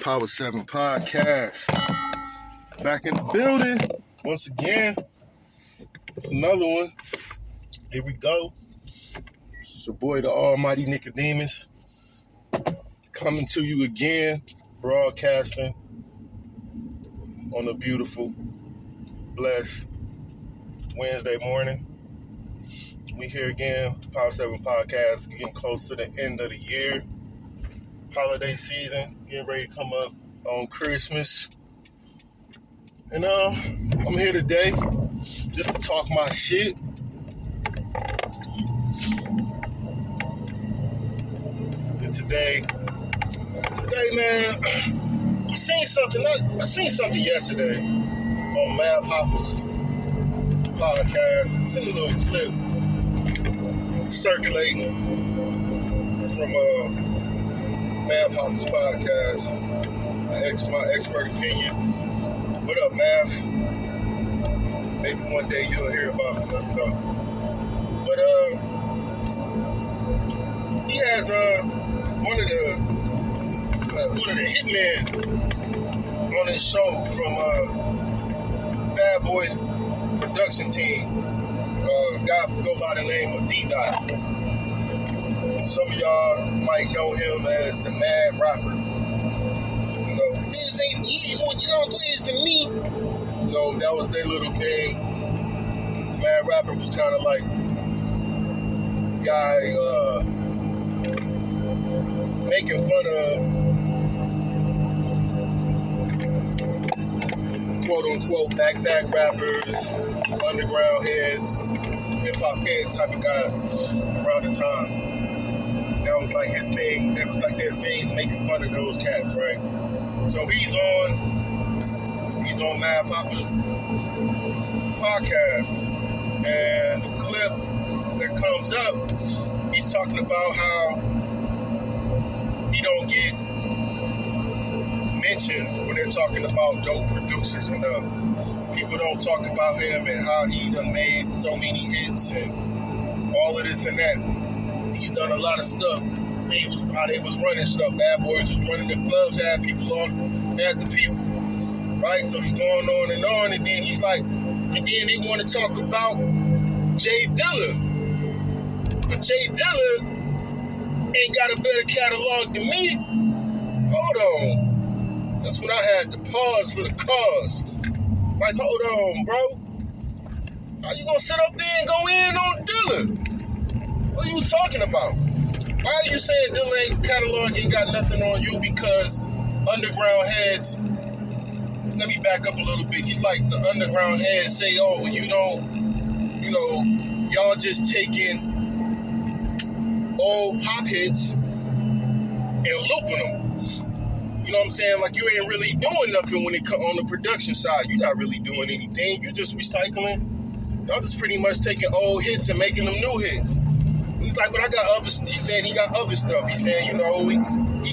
Power 7 Podcast. Back in the building once again. It's another one. Here we go. It's your boy, the Almighty Nicodemus, coming to you again, broadcasting on a beautiful, blessed Wednesday morning. We here again, Power 7 Podcast, getting close to the end of the year. Holiday season, getting ready to come up on Christmas. And I'm here today just to talk my shit. And today, man, I seen something yesterday on Mav Hoffa's podcast. It's in a little clip circulating from Mav Hoffa's podcast. My expert opinion. What up, Mav? Maybe one day you'll hear about it. Let me know. But he has one of the hitmen on his show from Bad Boys production team. Guy go by the name of D-Dot. Some of y'all might know him as the Mad Rapper. You know, this ain't easy what y'all plays to me. You know, that was their little thing. Mad Rapper was kind of like guy making fun of quote-unquote backpack rappers, underground heads, hip-hop heads type of guys around the time. That was like his thing. That was like their thing, making fun of those cats, right? So he's on Mav Hoffa's podcast, and the clip that comes up, he's talking about how he don't get mentioned when they're talking about dope producers enough. People don't talk about him and how he done made so many hits and all of this and that. He's done a lot of stuff. How they was running stuff. Bad Boys was running the clubs, had people on, had the people, right? So he's going on, and then he's like, and then they want to talk about Jay Dilla. But Jay Dilla ain't got a better catalog than me. Hold on. That's when I had to pause for the cause. Like, hold on, bro. How you gonna sit up there and go in on Dilla? What are you talking about? Why are you saying Dilla ain't catalog ain't got nothing on you? Because underground heads, let me back up a little bit. He's like the underground heads say, oh, you don't, y'all just taking old pop hits and looping them. You know what I'm saying? Like, you ain't really doing nothing when it comes on the production side. You're not really doing anything. You're just recycling. Y'all just pretty much taking old hits and making them new hits. He's like, but I got other. He's saying he got other stuff. He's saying, he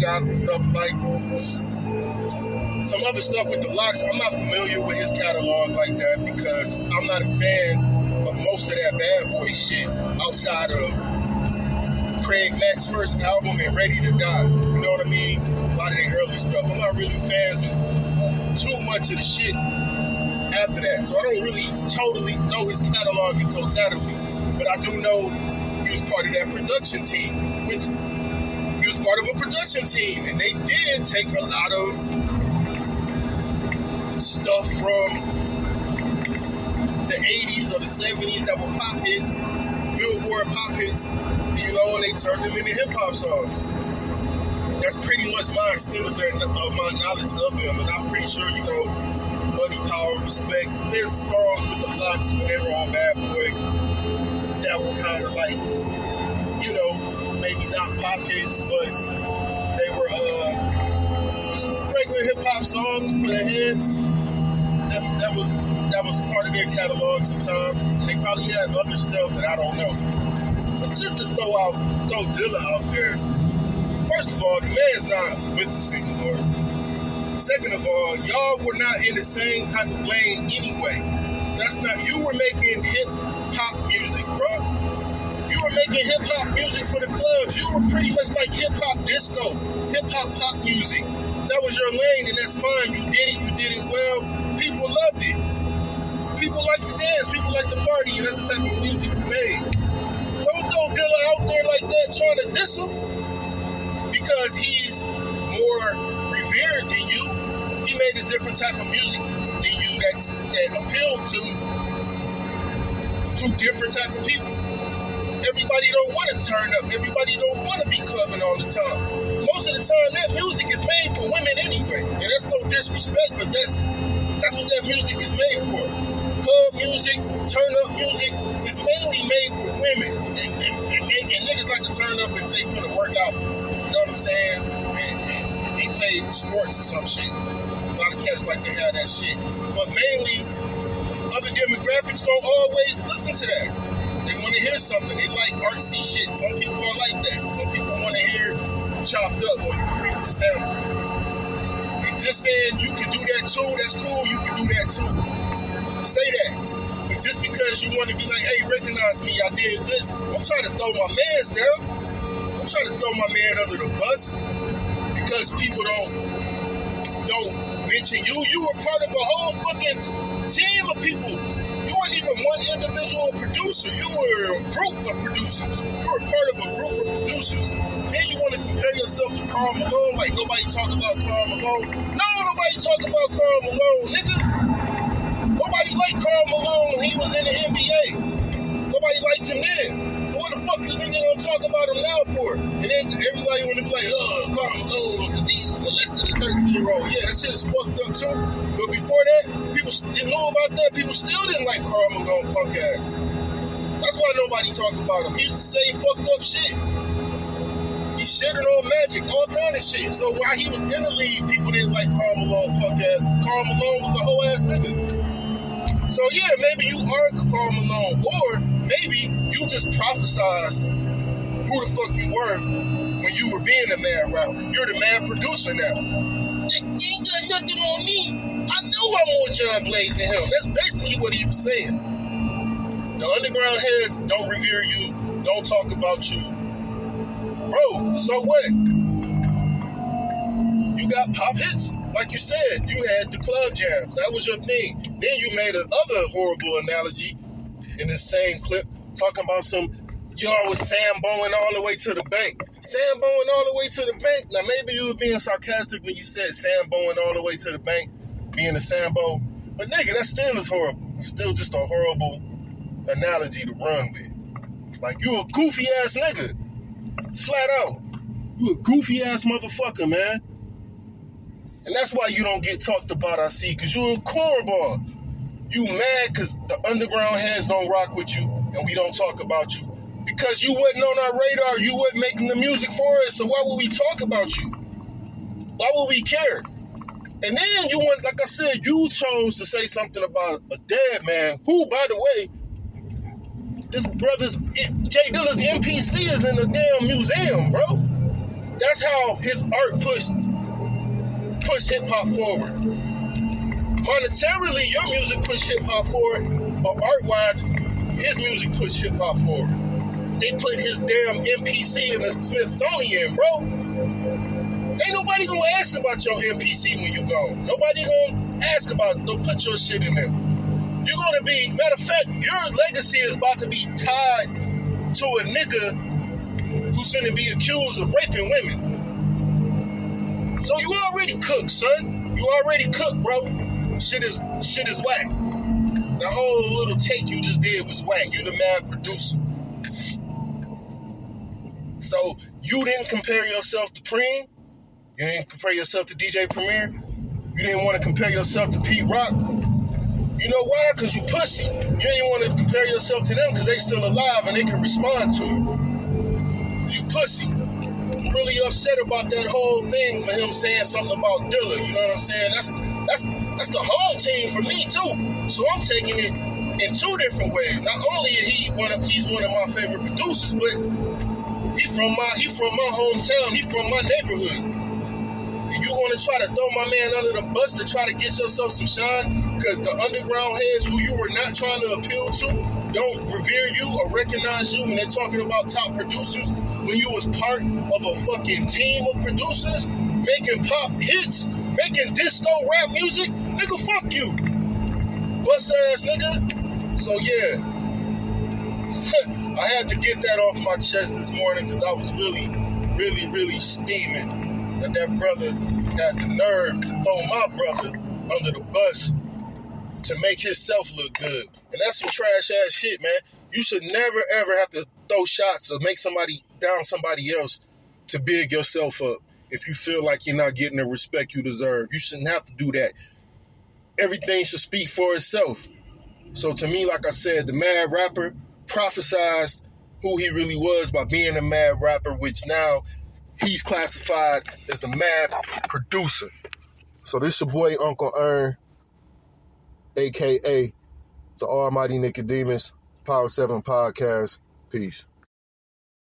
got stuff like some other stuff with the locks. I'm not familiar with his catalog like that because I'm not a fan of most of that Bad Boy shit outside of Craig Mack's first album and Ready to Die. You know what I mean? A lot of their early stuff. I'm not really fans of too much of the shit after that. So I don't really totally know his catalog in totality. But I do know he was part of that production team, which he was part of a production team, and they did take a lot of stuff from the 80s or the 70s that were pop hits, Billboard pop hits, and they turned them into hip-hop songs. That's pretty much my extent of my knowledge of them, and I'm pretty sure, Money, Power, Respect, there's songs with the Lox when they were on Bad Boy that were kind of like, maybe not pop hits, but they were just regular hip-hop songs for their heads. That was part of their catalog sometimes. And they probably had other stuff that I don't know. But just to throw Dilla out there, first of all, the man's not with us anymore. Second of all, y'all were not in the same type of lane anyway. You were making hip-hop music, bro. You were making hip-hop music for the clubs. You were pretty much like hip-hop disco, hip-hop pop music. That was your lane, and that's fine. You did it well. People loved it. People like to dance, people like to party, and that's the type of music you made. Don't throw Dilla out there like that trying to diss him because he's more revered than you. He made a different type of music than you that appealed to different type of people. Everybody don't want to turn up. Everybody don't want to be clubbing all the time. Most of the time, that music is made for women anyway. And that's no disrespect, but that's what that music is made for. Club music, turn up music is mainly made for women. And niggas like to turn up if they finna work out. You know what I'm saying? And they play sports or some shit. A lot of cats like to have that shit. But mainly, other demographics don't always listen to that. They want to hear something. They like artsy shit. Some people are like that. Some people want to hear chopped up or you freak the sample. And just saying you can do that too, that's cool. You can do that too. Say that. But just because you want to be like, hey, recognize me, I did this. I'm trying to throw my mans down. I'm trying to throw my man under the bus because people don't mention you. You were part of a whole fucking team of people. You weren't even one individual producer. You were a group of producers. You were part of a group of producers. Then you want to compare yourself to Karl Malone, like nobody talk about Karl Malone. No, nobody talk about Karl Malone, nigga. Nobody liked Karl Malone when he was in the NBA. Nobody liked him then. So what the fuck is nigga gonna talk about him now for? And then everybody wanna be like, Karl Malone, because he molested a 13-year-old. Yeah, that shit is fucked up too. But before that, people didn't know about that. People still didn't like Karl Malone punk ass. That's why nobody talked about him. He used to say fucked up shit. He shitted on Magic, all kind of shit. So while he was in the league, people didn't like Karl Malone punk ass. Karl Malone was a whole ass nigga. So yeah, maybe you are Karl Malone, or maybe you just prophesized who the fuck you were when you were being a mad rapper. You're the mad producer now. You ain't got nothing on me. I know I'm more John Blaze than him. That's basically what he was saying. The underground heads don't revere you, don't talk about you. Bro, so what? You got pop hits. Like you said, you had the club jams. That was your thing. Then you made another horrible analogy in the same clip, talking about y'all was Samboing all the way to the bank. Samboing all the way to the bank. Now, maybe you were being sarcastic when you said Samboing all the way to the bank, being a Sambo. But nigga, that still is horrible. It's still just a horrible analogy to run with. Like, you a goofy ass nigga. Flat out. You a goofy ass motherfucker, man. And that's why you don't get talked about, I see, because you're a cornball. You mad because the underground heads don't rock with you and we don't talk about you. Because you wasn't on our radar, you wasn't making the music for us, so why would we talk about you? Why would we care? And then you want, like I said, you chose to say something about a dead man, who, by the way, this brother's, Jay Dilla's MPC is in a damn museum, bro. That's how his art pushed hip-hop forward. Monetarily, your music pushed hip-hop forward, but art-wise, his music pushed hip-hop forward. They put his damn MPC in the Smithsonian, bro. Ain't nobody gonna ask about your MPC when you gone. Nobody gonna ask about, don't put your shit in there. You're gonna be, matter of fact, your legacy is about to be tied to a nigga who's gonna be accused of raping women. So you already cooked, son. You already cooked, bro. Shit is whack. The whole little take you just did was whack. You the mad producer. So you didn't compare yourself to Preem. You didn't compare yourself to DJ Premier. You didn't want to compare yourself to Pete Rock. You know why? Because you pussy. You didn't want to compare yourself to them because they still alive and they can respond to you. You pussy. I'm really upset about that whole thing with him saying something about Dilla. You know what I'm saying? That's the home team for me too. So I'm taking it in two different ways. Not only is he's one of my favorite producers, but he's from my hometown. He's from my neighborhood. And you want to try to throw my man under the bus to try to get yourself some shine because the underground heads who you were not trying to appeal to don't revere you or recognize you when they're talking about top producers when you was part of a fucking team of producers? making pop hits, making disco rap music. Nigga, fuck you. Bust ass nigga. So yeah, I had to get that off my chest this morning because I was really steaming that brother had the nerve to throw my brother under the bus to make himself look good. And that's some trash ass shit, man. You should never ever have to throw shots or make somebody down somebody else to big yourself up if you feel like you're not getting the respect you deserve. You shouldn't have to do that. Everything should speak for itself. So to me, like I said, the mad rapper prophesized who he really was by being a mad rapper, which now he's classified as the mad producer. So this your boy Uncle Earn, a.k.a. the Almighty Nicodemus, Power 7 Podcast. Peace.